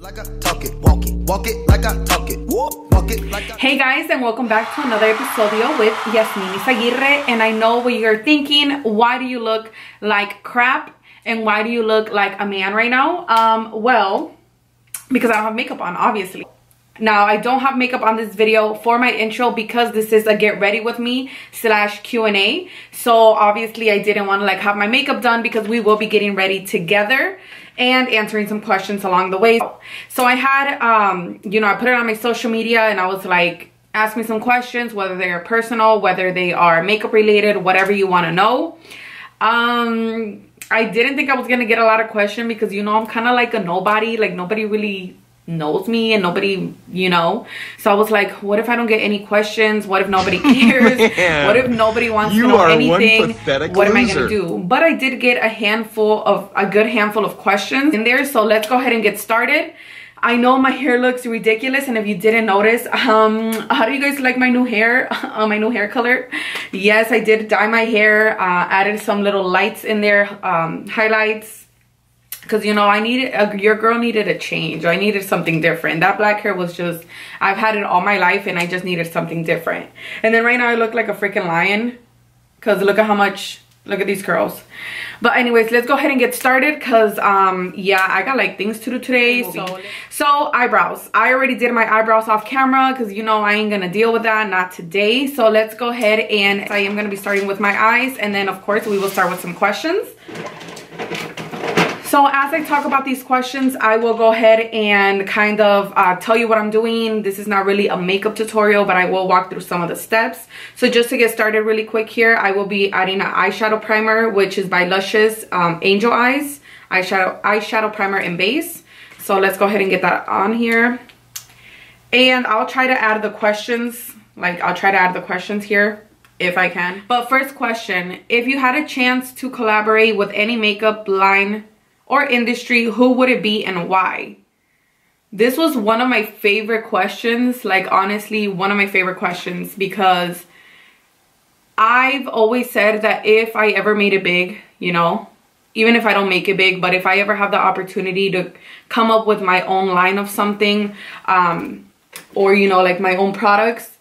Like I talk it, walk it like I talk it, walk it like I... Hey guys, and welcome back to another episodio with Yasmin Aguirre. And I know what you're thinking, why do you look like crap and why do you look like a man right now? Well, because I don't have makeup on, obviously. Now, I don't have makeup on this video for my intro because this is a get ready with me / Q&A. So obviously I didn't want to like have my makeup done because we will be getting ready together and answering some questions along the way. So I had, you know, I put it on my social media and I was like, ask me some questions, whether they are personal, whether they are makeup related, whatever you want to know. I didn't think I was going to get a lot of questions because, you know, I'm kind of like a nobody, like nobody really knows me and nobody, you know. So I was like, what if I don't get any questions? What if nobody cares? What if nobody wants to know anything? What am I gonna do? But I did get a good handful of questions in there, so let's go ahead and get started. I know my hair looks ridiculous, and if you didn't notice, how do you guys like my new hair? My new hair color? Yes, I did dye my hair, added some little lights in there, highlights. Because, you know, I needed, your girl needed a change. I needed something different. That black hair was just, I've had it all my life and I just needed something different. And then right now I look like a freaking lion. Because look at how much, look at these curls. But anyways, let's go ahead and get started. Because, yeah, I got like things to do today. So eyebrows. I already did my eyebrows off camera. Because, you know, I ain't going to deal with that. Not today. So let's go ahead and I am going to be starting with my eyes. And then, of course, we will start with some questions. So as I talk about these questions, I will go ahead and kind of tell you what I'm doing. This is not really a makeup tutorial, but I will walk through some of the steps. So just to get started really quick here, I will be adding an eyeshadow primer, which is by Lush's Angel Eyes eyeshadow primer and base. So let's go ahead and get that on here. And I'll try to add the questions, here if I can. But first question, if you had a chance to collaborate with any makeup line or industry, who would it be and why? This was one of my favorite questions, like honestly one of my favorite questions, because I've always said that if I ever made it big, you know, even if I don't make it big, but if I ever have the opportunity to come up with my own line of something, or, you know, like my own products,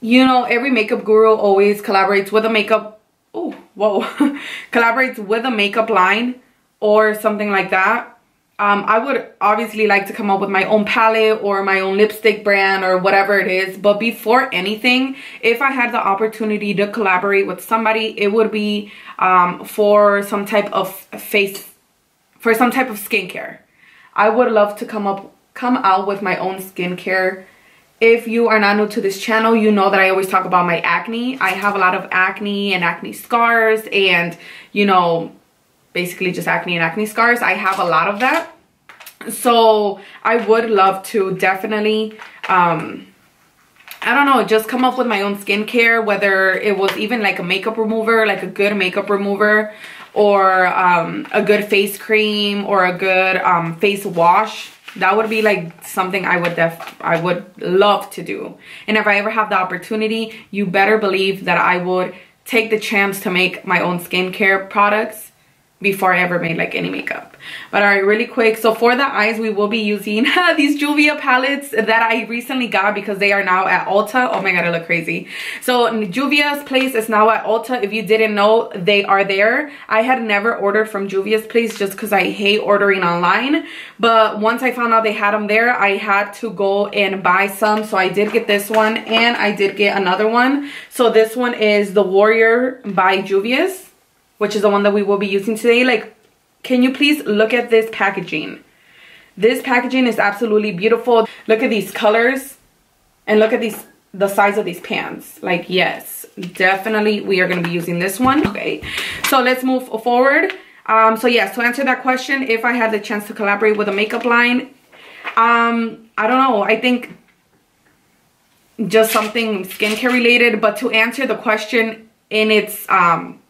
you know, every makeup guru always collaborates with a makeup, collaborates with a makeup line or something like that. I would obviously like to come up with my own palette or my own lipstick brand or whatever it is. But before anything, if I had the opportunity to collaborate with somebody, it would be for some type of skincare. I would love to come out with my own skincare. If you are not new to this channel, you know that I always talk about my acne. I have a lot of acne and acne scars and, you know, basically just acne and acne scars. I have a lot of that. So I would love to definitely, I don't know, just come up with my own skincare, whether it was even like a makeup remover, like a good makeup remover, or a good face cream or a good face wash. That would be like something I would love to do. And if I ever have the opportunity, you better believe that I would take the chance to make my own skincare products before I ever made like any makeup. But all right, really quick, so for the eyes we will be using these Juvias palettes that I recently got because they are now at Ulta. Oh my god, I look crazy. So Juvias Place is now at Ulta. If you didn't know, they are there. I had never ordered from Juvias Place just because I hate ordering online, but once I found out they had them there, I had to go and buy some. So I did get this one and I did get another one. So this one is the Warrior by Juvias, which is the one that we will be using today. Like, can you please look at this packaging? This packaging is absolutely beautiful. Look at these colors and look at the size of these pans. Like, yes, definitely we are going to be using this one. Okay, so let's move forward. So yes, to answer that question, if I had the chance to collaborate with a makeup line, I don't know, I think just something skincare related. But to answer the question in its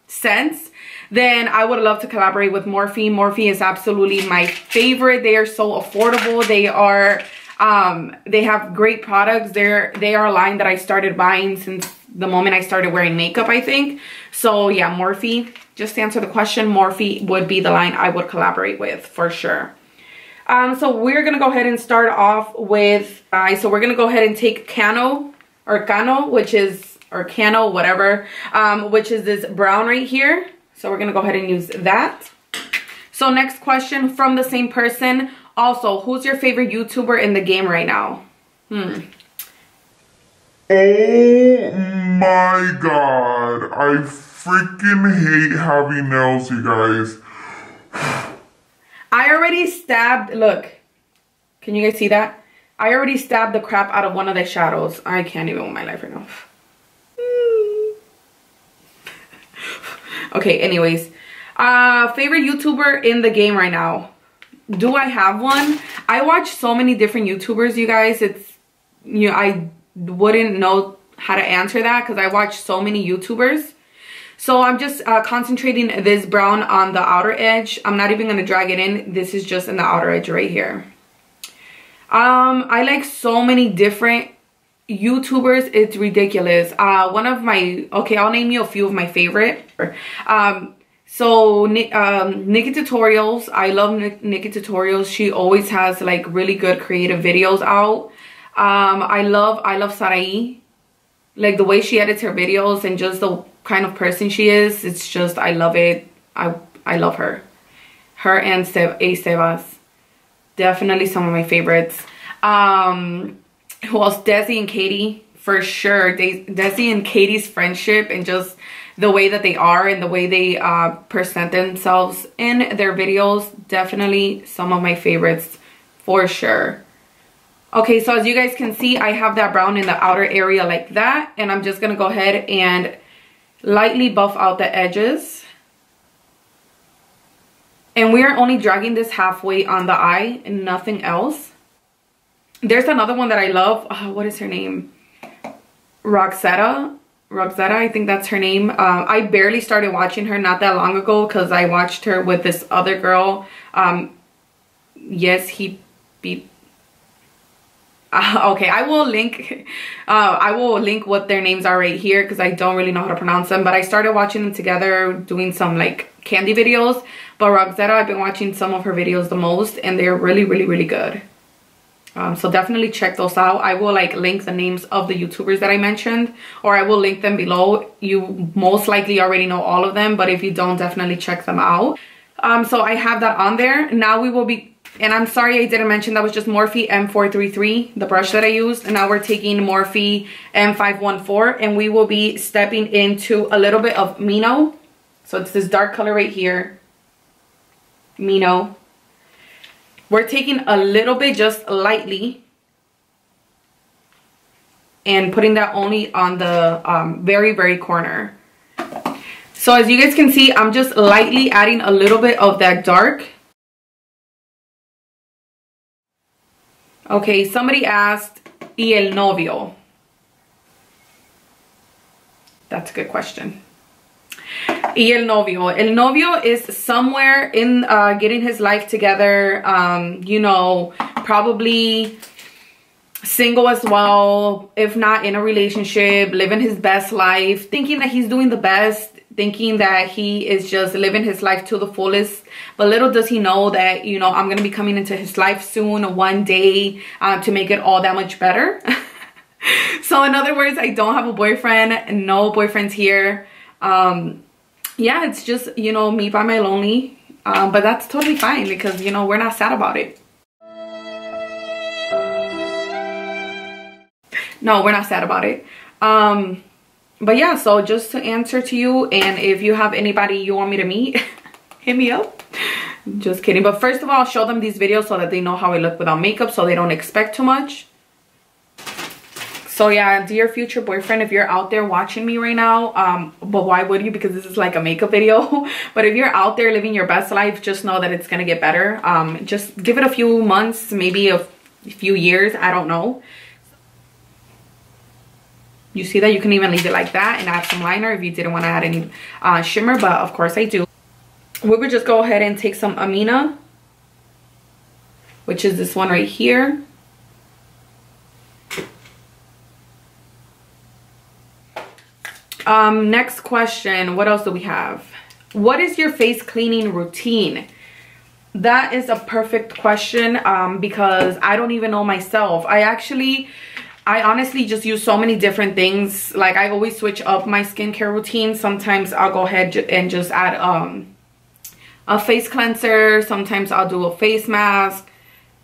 sense, then I would love to collaborate with Morphe. Morphe is absolutely my favorite. They are so affordable. They are they have great products. They are a line that I started buying since the moment I started wearing makeup, I think. So yeah, Morphe, just to answer the question, Morphe would be the line I would collaborate with for sure. So we're gonna go ahead and start off with, so we're gonna go ahead and take Cano, which is, or Cano, whatever, which is this brown right here. So we're gonna go ahead and use that. So next question from the same person. Also, who's your favorite YouTuber in the game right now? Oh my god, I freaking hate having nails, you guys. I already stabbed, look, can you guys see that? I already stabbed the crap out of one of the shadows. I can't even with my life right now. Okay, anyways. Favorite YouTuber in the game right now. Do I have one? I watch so many different YouTubers, you guys. It's, you know, I wouldn't know how to answer that because I watch so many YouTubers. So I'm just concentrating this brown on the outer edge. I'm not even going to drag it in. This is just in the outer edge right here. I like so many different YouTubers. It's ridiculous. One of my, okay, I'll name you a few of my favorite. So Nikki Tutorials. I love Nikki Tutorials. She always has like really good creative videos out. I love Sarai. Like the way she edits her videos and just the kind of person she is, it's just, I love it. I love her. Her and Sebas, definitely some of my favorites. Who else? Desi and Katie, for sure. Desi and Katie's friendship and just the way that they are and the way they present themselves in their videos, definitely some of my favorites for sure. Okay, so as you guys can see, I have that brown in the outer area like that, and I'm just gonna go ahead and lightly buff out the edges. And we are only dragging this halfway on the eye and nothing else. There's another one that I love. What is her name? Roxetta, I think that's her name. I barely started watching her not that long ago because I watched her with this other girl. Yes, he beat. Okay, I will link what their names are right here because I don't really know how to pronounce them. But I started watching them together, doing some like candy videos. But Roxetta, I've been watching some of her videos the most, and they're really, really, really good. So definitely check those out. I will like link the names of the YouTubers that I mentioned, or I will link them below. You most likely already know all of them, but if you don't, definitely check them out. So I have that on there. Now we will be, and I'm sorry I didn't mention that was just Morphe M433, the brush that I used. And now we're taking Morphe M514, and we will be stepping into a little bit of Mino. So it's this dark color right here, Mino. We're taking a little bit, just lightly, and putting that only on the very, very corner. So as you guys can see, I'm just lightly adding a little bit of that dark. Okay, somebody asked, ¿y el novio? That's a good question. Y el novio. El novio is somewhere in getting his life together. You know, probably single as well. If not in a relationship, living his best life. Thinking that he's doing the best. Thinking that he is just living his life to the fullest. But little does he know that, you know, I'm going to be coming into his life soon, one day, to make it all that much better. So in other words, I don't have a boyfriend. No boyfriends here. Yeah, it's just, you know, me by my lonely, but that's totally fine because, you know, we're not sad about it. No, we're not sad about it. But yeah, so just to answer to you, and if you have anybody you want me to meet, hit me up. Just kidding. But first of all, I'll show them these videos so that they know how I look without makeup, so they don't expect too much. So yeah, dear future boyfriend, if you're out there watching me right now, but why would you? Because this is like a makeup video. But if you're out there living your best life, just know that it's gonna get better. Just give it a few months, maybe a few years, I don't know. You see that? You can even leave it like that and add some liner if you didn't want to add any shimmer, but of course I do. We would just go ahead and take some Amina, which is this one right here. Next question. What else do we have? What is your face cleaning routine? that is a perfect question, because I don't even know myself. I honestly just use so many different things. Like, I always switch up my skincare routine. Sometimes I'll go ahead and just add a face cleanser. Sometimes I'll do a face mask.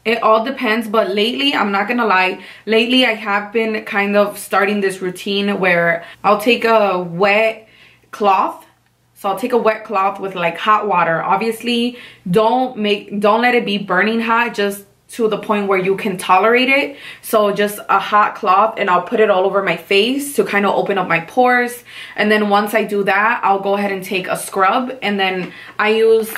It all depends. But lately, I'm not gonna lie, lately I have been kind of starting this routine where I'll take a wet cloth. So I'll take a wet cloth with like hot water. Obviously, don't let it be burning hot, just to the point where you can tolerate it. So just a hot cloth, and I'll put it all over my face to kind of open up my pores. And then once I do that, I'll go ahead and take a scrub, and then I use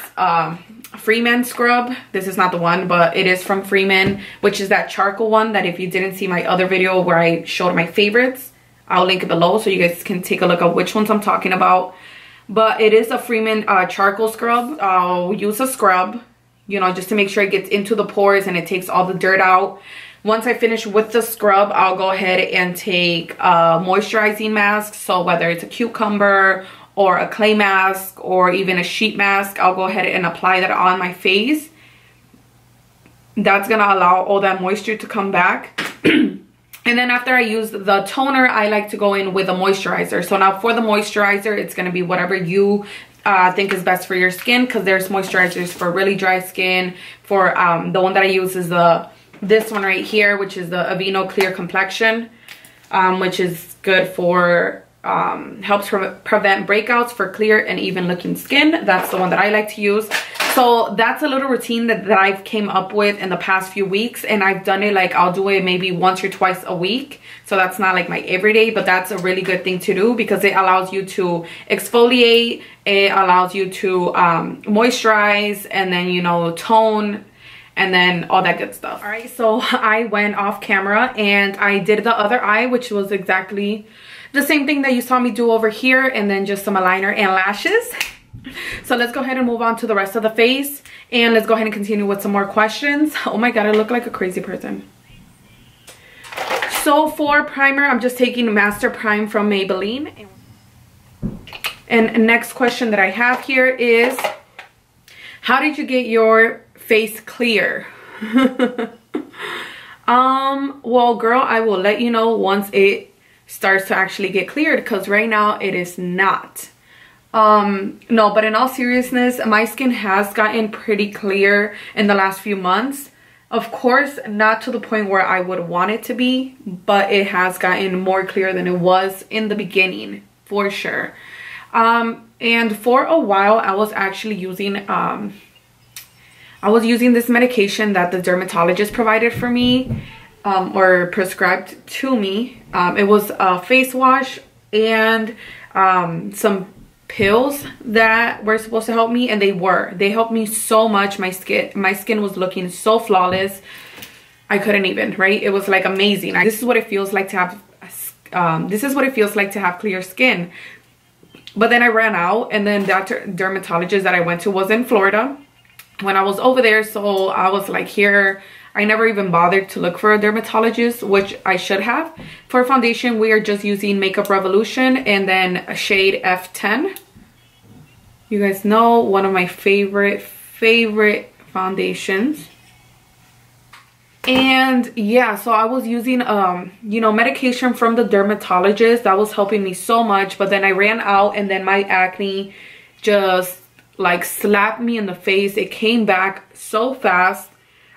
Freeman scrub. This is not the one, but it is from Freeman, which is that charcoal one that if you didn't see my other video where I showed my favorites, I'll link it below so you guys can take a look at which ones I'm talking about. But it is a Freeman charcoal scrub. I'll use a scrub, you know, just to make sure it gets into the pores and it takes all the dirt out. Once I finish with the scrub, I'll go ahead and take a moisturizing mask. So whether it's a cucumber or a clay mask or even a sheet mask, I'll go ahead and apply that on my face. That's gonna allow all that moisture to come back. And then after I use the toner, I like to go in with a moisturizer. So now for the moisturizer, it's going to be whatever you think is best for your skin, because there's moisturizers for really dry skin. For the one that I use is this one right here, which is the Aveeno Clear Complexion, which is good for helps prevent breakouts for clear and even looking skin. That's the one that I like to use. So that's a little routine that I've came up with in the past few weeks, and I've done it like I'll do it maybe once or twice a week. So that's not like my everyday, but that's a really good thing to do because it allows you to exfoliate, it allows you to moisturize, and then, you know, tone, and then all that good stuff. All right, so I went off camera and I did the other eye, which was exactly the same thing that you saw me do over here, and then just some eyeliner and lashes. So let's go ahead and move on to the rest of the face, and let's go ahead and continue with some more questions. Oh my god, I look like a crazy person. So for primer, I'm just taking Master Prime from Maybelline. And next question that I have here is, how did you get your face clear? Well girl, I will let you know once it starts to actually get cleared, because right now it is not. No, but in all seriousness, my skin has gotten pretty clear in the last few months. Of course, not to the point where I would want it to be, but it has gotten more clear than it was in the beginning, for sure. And for a while, I was actually using this medication that the dermatologist provided for me, or prescribed to me. It was a face wash and some pills that were supposed to help me, and they helped me so much. My skin was looking so flawless. I couldn't even, right? It was like amazing. This is what it feels like to have clear skin. But then I ran out, and then that dermatologist that I went to was in Florida when I was over there. So I was like, here, I never even bothered to look for a dermatologist, which I should have. For foundation, we are just using Makeup Revolution and then a shade F10. You guys know, one of my favorite foundations. And yeah, so I was using you know, medication from the dermatologist that was helping me so much, but then I ran out, and then my acne just like slapped me in the face. It came back so fast.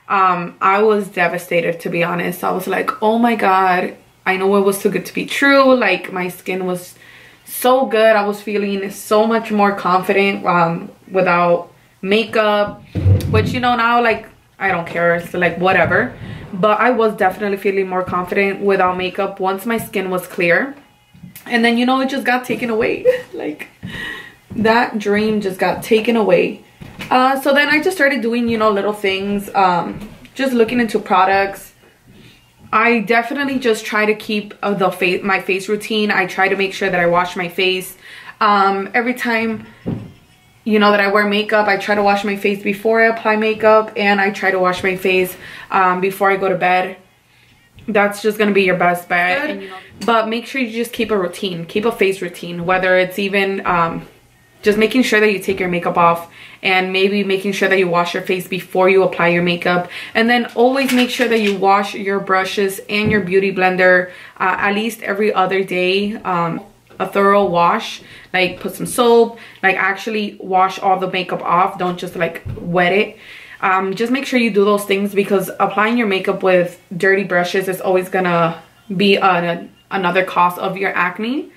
I was devastated, to be honest. I was like, oh my god, I know it was too good to be true. Like, my skin was so good. I was feeling so much more confident without makeup, which, you know, now like I don't care, it's like whatever. But I was definitely feeling more confident without makeup once my skin was clear. And then, you know, it just got taken away. Like, that dream just got taken away. So then I just started doing, you know, little things, just looking into products. I definitely just try to keep my face routine. I try to make sure that I wash my face. Every time, you know, that I wear makeup, I try to wash my face before I apply makeup, and I try to wash my face before I go to bed. That's just gonna be your best bet. But make sure you just keep a routine, keep a face routine, whether it's even just making sure that you take your makeup off, and maybe making sure that you wash your face before you apply your makeup. And then always make sure that you wash your brushes and your beauty blender at least every other day. A thorough wash, like put some soap, like actually wash all the makeup off. Don't just like wet it. Just make sure you do those things, because applying your makeup with dirty brushes is always gonna be another cause of your acne.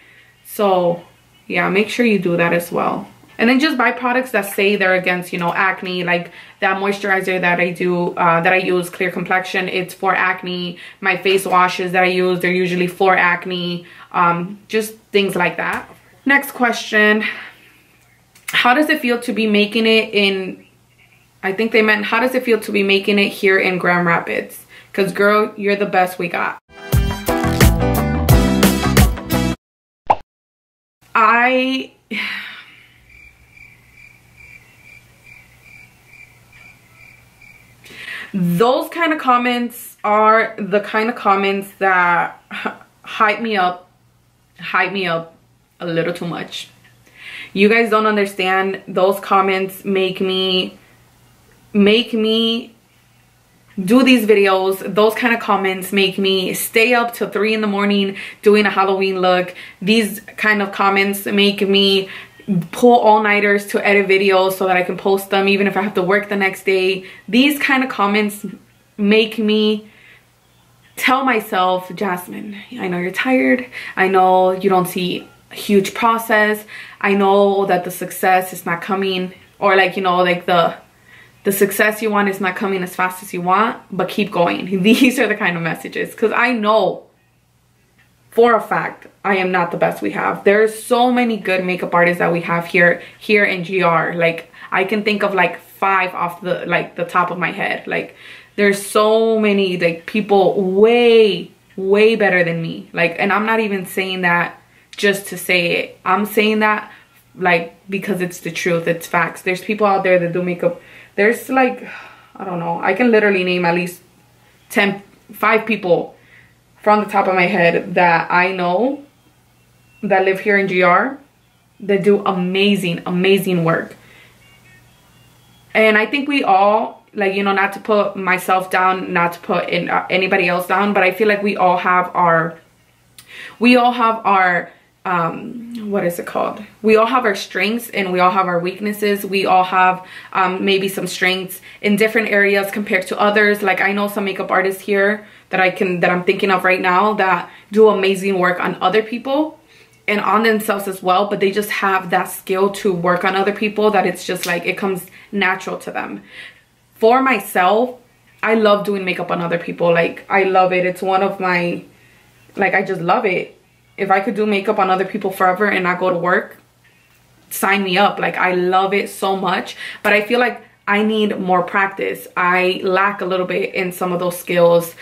So yeah, make sure you do that as well. And then just buy products that say they're against, you know, acne. Like that moisturizer that I use, Clear Complexion, it's for acne. My face washes that I use, they're usually for acne. Just things like that. Next question. How does it feel to be making it in, I think they meant, how does it feel to be making it here in Grand Rapids? Because girl, you're the best we got. Those kind of comments are the kind of comments that hype me up a little too much. You guys don't understand. Those comments make me do these videos. Those kind of comments make me stay up till 3 in the morning doing a Halloween look. These kind of comments make me pull all-nighters to edit videos so that I can post them even if I have to work the next day. These kind of comments make me tell myself, Jasmine, I know you're tired. I know you don't see a huge process. I know that the success is not coming, or like, you know, like the success you want is not coming as fast as you want, but keep going. These are the kind of messages, because I know for a fact I am not the best we have. There's so many good makeup artists that we have here in GR. Like I can think of like 5 off the top of my head. Like there's so many like people way better than me. Like, and I'm not even saying that just to say it. I'm saying that like because it's the truth, it's facts. There's people out there that do makeup. There's like, I don't know, I can literally name at least 5 people from the top of my head that I know that live here in GR that do amazing work. And I think we all, like, you know, not to put myself down, not to put anybody else down, but I feel like we all have our what is it called? We all have our strengths and we all have our weaknesses. We all have maybe some strengths in different areas compared to others. Like I know some makeup artists here that I'm thinking of right now that do amazing work on other people and on themselves as well, but they just have that skill to work on other people that it's just like it comes natural to them. For myself, I love doing makeup on other people. Like I love it. It's one of my, like, I just love it. If I could do makeup on other people forever and not go to work, sign me up. Like I love it so much, but I feel like I need more practice. I lack a little bit in some of those skills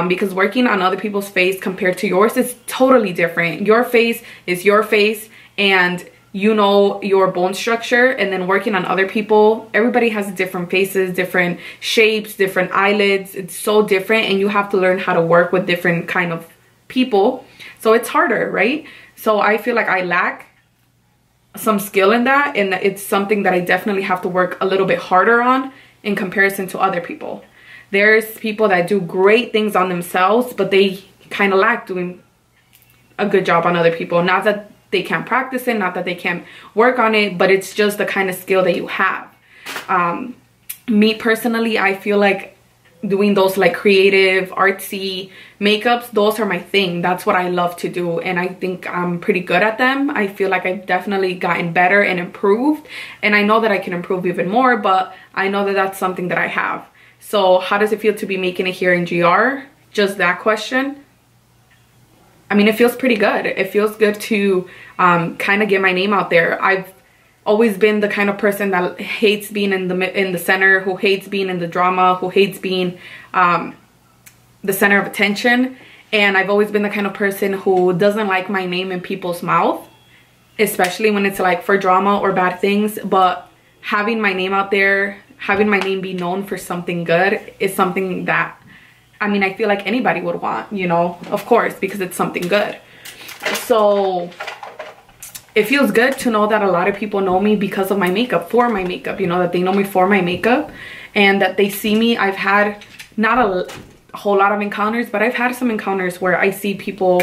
because working on other people's face compared to yours is totally different. Your face is your face and you know your bone structure, and then working on other people, everybody has different faces, different shapes, different eyelids. It's so different, and you have to learn how to work with different kind of people. So it's harder, right? So I feel like I lack some skill in that, and it's something that I definitely have to work a little bit harder on in comparison to other people. There's people that do great things on themselves, but they kind of lack doing a good job on other people. Not that they can't practice it, not that they can't work on it, but it's just the kind of skill that you have. Me personally, I feel like doing those like creative, artsy makeups, those are my thing. That's what I love to do, and I think I'm pretty good at them. I feel like I've definitely gotten better and improved, and I know that I can improve even more, but I know that that's something that I have. So how does it feel to be making it here in GR? Just that question. I mean, it feels pretty good. It feels good to kind of get my name out there. I've always been the kind of person that hates being in the center, who hates being in the drama, who hates being the center of attention. And I've always been the kind of person who doesn't like my name in people's mouth, especially when it's like for drama or bad things. But having my name out there, having my name be known for something good is something that, I mean, I feel like anybody would want, you know, of course, because it's something good. So it feels good to know that a lot of people know me because of my makeup, for my makeup, you know, that they know me for my makeup and that they see me. I've had not a whole lot of encounters, but I've had some encounters where I see people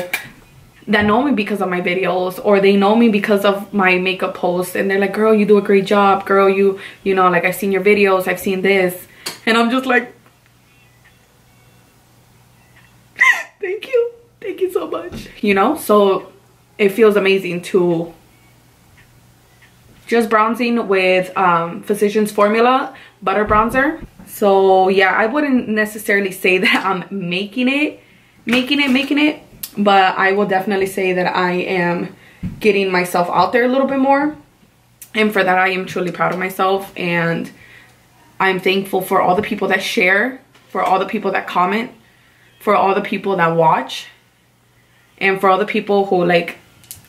that know me because of my videos, or they know me because of my makeup posts, and they're like, girl, you do a great job, girl, you know, like, I've seen your videos, I've seen this, and I'm just like, thank you so much, you know. So it feels amazing to just bronzing with Physicians Formula butter bronzer. So yeah, I wouldn't necessarily say that I'm making it, but I will definitely say that I am getting myself out there a little bit more, and for that I am truly proud of myself, and I'm thankful for all the people that share, for all the people that comment, for all the people that watch, and for all the people who like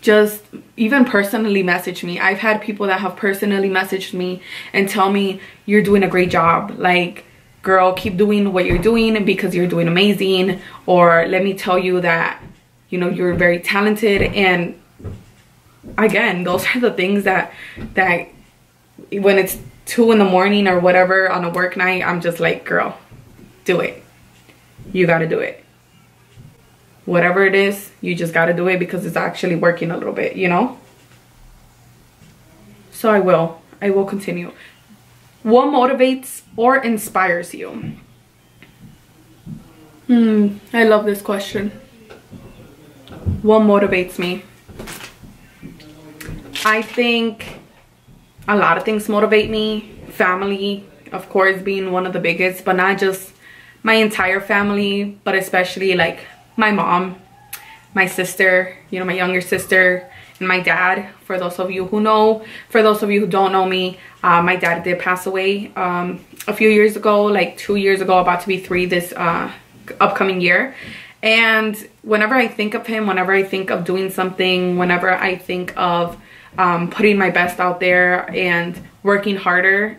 just even personally message me. I've had people that have personally messaged me and tell me, you're doing a great job, like, girl, keep doing what you're doing because you're doing amazing, or let me tell you that, you know, you're very talented. And again, those are the things that when it's 2 in the morning or whatever on a work night, I'm just like, girl, do it. You got to do it. Whatever it is, you just got to do it because it's actually working a little bit, you know? So I will continue. What motivates or inspires you? I love this question. What motivates me? I think a lot of things motivate me. Family, of course, being one of the biggest, but not just my entire family, but especially like my mom, my sister, you know, my younger sister, and my dad. For those of you who know, for those of you who don't know me, my dad did pass away a few years ago, like 2 years ago, about to be 3 this upcoming year. And whenever I think of him, whenever I think of doing something, whenever I think of putting my best out there and working harder,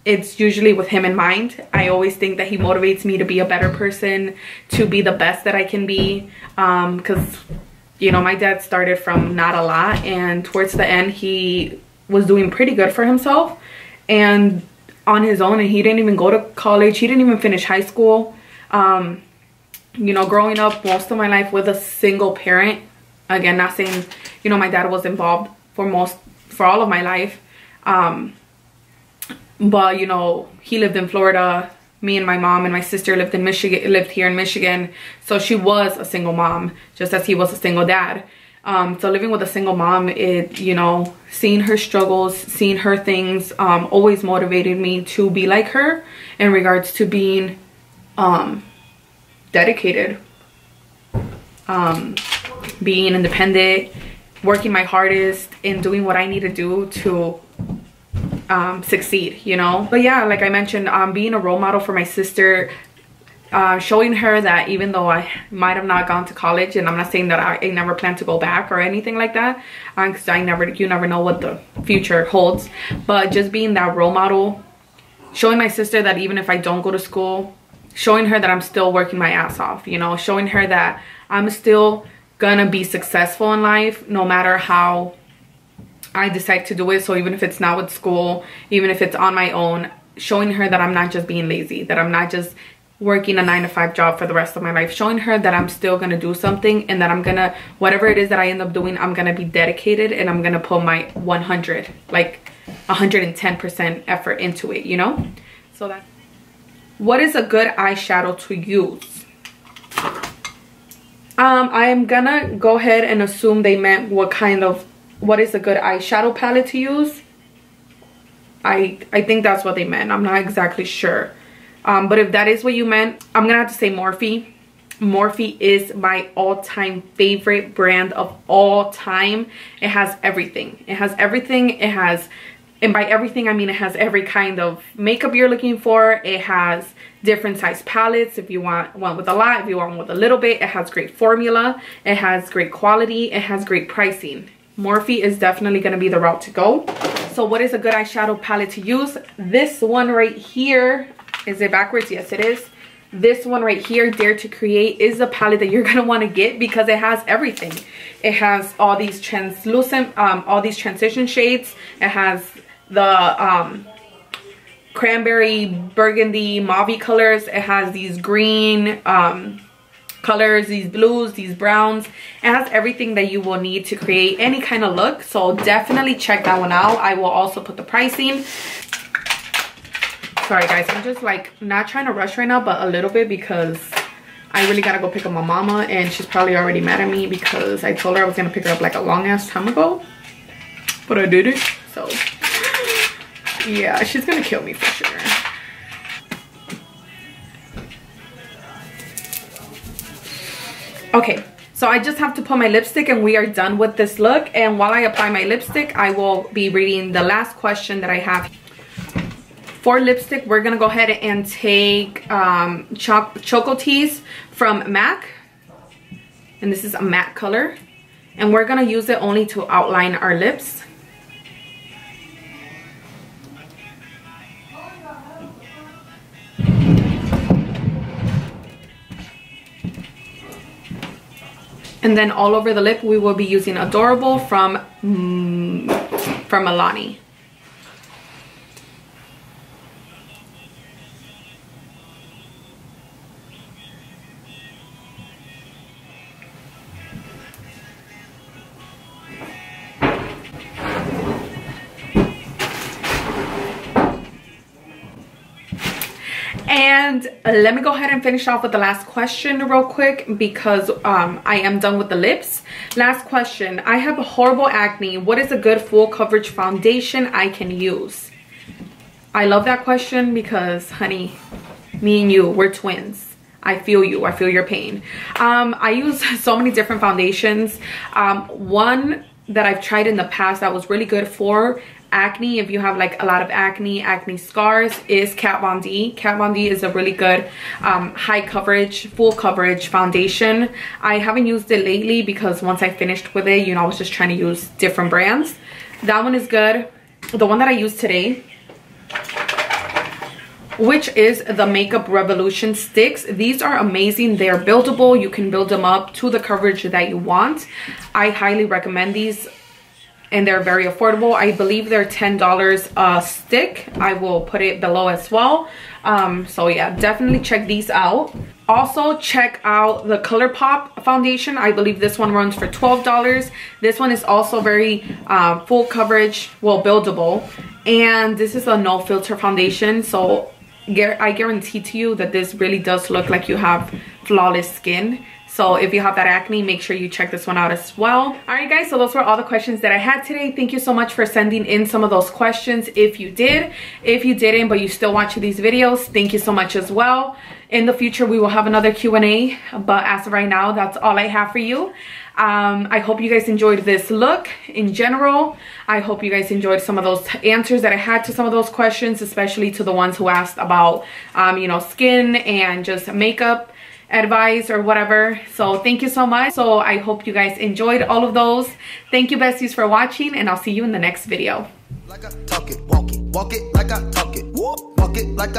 it's usually with him in mind. I always think that he motivates me to be a better person, to be the best that I can be, because you know, my dad started from not a lot, and towards the end he was doing pretty good for himself and on his own, and he didn't even go to college, he didn't even finish high school. You know, growing up most of my life with a single parent, again, not saying, you know, my dad was involved for all of my life, but you know, he lived in Florida. Me and my mom and my sister lived here in Michigan. So she was a single mom, just as he was a single dad. So living with a single mom, you know, seeing her struggles, seeing her things, always motivated me to be like her in regards to being dedicated, being independent, working my hardest, and doing what I need to do to succeed, you know. But yeah, like I mentioned, being a role model for my sister, showing her that even though I might have not gone to college, and I'm not saying that I never plan to go back or anything like that, because you never know what the future holds, but just being that role model, showing my sister that even if I don't go to school, showing her that I'm still working my ass off, you know, showing her that I'm still gonna be successful in life no matter how I decide to do it. So even if it's not with school, even if it's on my own, showing her that I'm not just being lazy, that I'm not just working a 9-to-5 job for the rest of my life, showing her that I'm still gonna do something, and that I'm gonna, whatever it is that I end up doing, I'm gonna be dedicated, and I'm gonna put my 110% effort into it, you know. So that, what is a good eyeshadow to use? I'm gonna go ahead and assume they meant what is a good eyeshadow palette to use. I think that's what they meant. I'm not exactly sure. But if that is what you meant, I'm gonna have to say Morphe. Morphe is my all-time favorite brand of all time. It has everything. It has everything. It has, and by everything I mean it has every kind of makeup you're looking for. It has different size palettes if you want one with a lot, if you want one with a little bit. It has great formula. It has great quality. It has great pricing. Morphe is definitely going to be the route to go. So what is a good eyeshadow palette to use? This one right here, is it backwards? Yes, it is. this one right here, Dare to Create, is the palette that you're gonna want to get because it has everything. It has all these translucent, all these transition shades. It has the cranberry, burgundy, mauve colors. It has these green colors, these blues, these browns. It has everything that you will need to create any kind of look. So definitely check that one out. I will also put the pricing. Sorry guys, I'm just like not trying to rush right now, but a little bit because I really gotta go pick up my mama, and she's probably already mad at me because I told her I was gonna pick her up like a long ass time ago, but I did it. So yeah, she's gonna kill me for sure. Okay, so I just have to put my lipstick and we are done with this look. And while I apply my lipstick, I will be reading the last question that I have. For lipstick, we're gonna go ahead and take Choco Tease from MAC, and this is a matte color, and we're gonna use it only to outline our lips. And then all over the lip, we will be using Adorable from Milani. And let me go ahead and finish off with the last question real quick because I am done with the lips. Last question. I have horrible acne. What is a good full coverage foundation I can use? I love that question because, honey, me and you, we're twins. I feel you. I feel your pain. I use so many different foundations. One that I've tried in the past that was really good for acne, if you have like a lot of acne scars, is Kat Von D. Kat Von D is a really good high coverage, full coverage foundation. I haven't used it lately because once I finished with it, you know, I was just trying to use different brands. That one is good. The one that I used today, which is the Makeup Revolution sticks. These are amazing. They're buildable. You can build them up to the coverage that you want. I highly recommend these, and they're very affordable. I believe they're $10 a stick. I will put it below as well. So yeah, definitely check these out. Also check out the Colourpop foundation. I believe this one runs for $12. This one is also very full coverage, well, buildable. And this is a no filter foundation. So I guarantee to you that this really does look like you have flawless skin. So if you have that acne, make sure you check this one out as well. All right, guys, so those were all the questions that I had today. Thank you so much for sending in some of those questions. If you did, if you didn't, but you still watch these videos, thank you so much as well. In the future, we will have another Q&A, but as of right now, that's all I have for you. I hope you guys enjoyed this look in general. I hope you guys enjoyed some of those answers that I had to some of those questions, especially to the ones who asked about, you know, skin and just makeup advice or whatever. So thank you so much. So I hope you guys enjoyed all of those. Thank you, besties, for watching, and I'll see you in the next video. Like I talk it, walk it like I talk it, walk it like I